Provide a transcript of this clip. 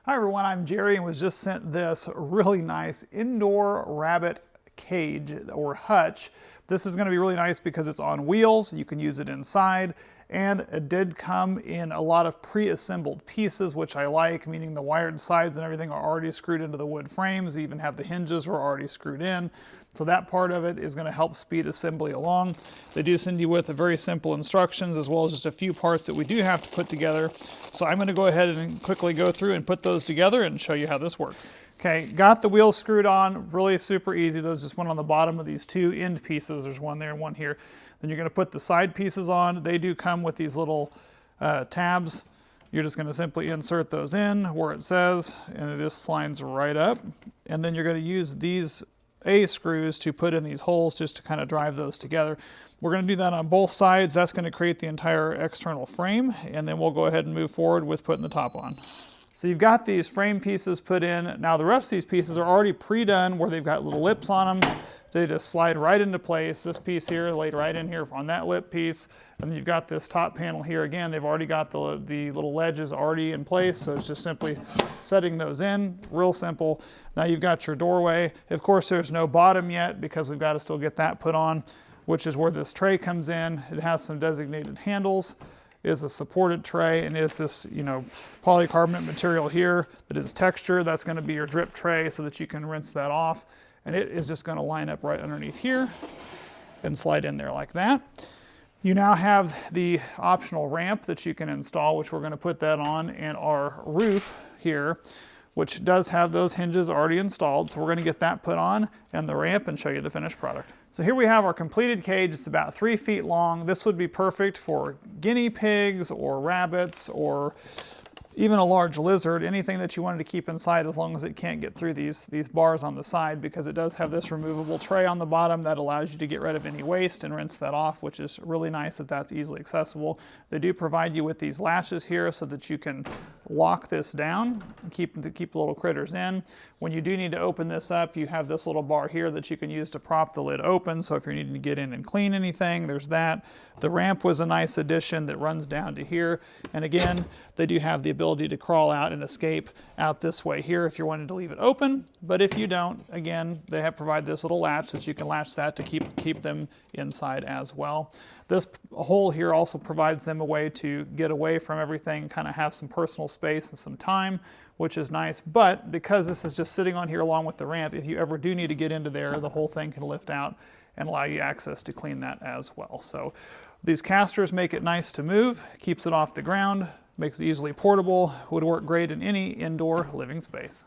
Hi everyone, I'm Jerry and was just sent this really nice indoor rabbit cage or hutch. This is going to be really nice because it's on wheels. You can use it inside, and it did come in a lot of pre-assembled pieces, which I like, meaning the wired sides and everything are already screwed into the wood frames. You even have the hinges are already screwed in. So that part of it is going to help speed assembly along. They do send you with a very simple instructions as well as just a few parts that we do have to put together. So I'm going to go ahead and quickly go through and put those together and show you how this works. Okay, got the wheels screwed on, really super easy. Those just went on the bottom of these two end pieces. There's one there and one here. Then you're going to put the side pieces on. They do come with these little tabs. You're just going to simply insert those in where it says, and it just slides right up. And then you're going to use these A-screws to put in these holes just to kind of drive those together. We're going to do that on both sides. That's going to create the entire external frame, and then we'll go ahead and move forward with putting the top on. So you've got these frame pieces put in. Now the rest of these pieces are already pre-done where they've got little lips on them. They just slide right into place. This piece here laid right in here on that lip piece. And then you've got this top panel here. Again, they've already got the little ledges already in place, so it's just simply setting those in, real simple. Now you've got your doorway. Of course, there's no bottom yet because we've got to still get that put on, which is where this tray comes in. It has some designated handles, is a supported tray, and is this, polycarbonate material here that is texture. That's going to be your drip tray so that you can rinse that off. And it is just going to line up right underneath here and slide in there like that. You now have the optional ramp that you can install, which we're going to put that on, and our roof here, which does have those hinges already installed. So we're going to get that put on and the ramp and show you the finished product. So here we have our completed cage. It's about 3 feet long. This would be perfect for guinea pigs or rabbits or even a large lizard, anything that you wanted to keep inside as long as it can't get through these bars on the side, because it does have this removable tray on the bottom that allows you to get rid of any waste and rinse that off, which is really nice that that's easily accessible. They do provide you with these latches here so that you can lock this down and keep the little critters in. When you do need to open this up, you have this little bar here that you can use to prop the lid open. So if you're needing to get in and clean anything, there's that. The ramp was a nice addition that runs down to here. And again, they do have the ability to crawl out and escape out this way here if you're wanting to leave it open. But if you don't, again, they have provided this little latch that you can latch that to keep them inside as well. This hole here also provides them a way to get away from everything, kind of have some personal space and some time, which is nice. But because this is just sitting on here along with the ramp, if you ever do need to get into there, the whole thing can lift out and allow you access to clean that as well. So these casters make it nice to move, keeps it off the ground, makes it easily portable, would work great in any indoor living space.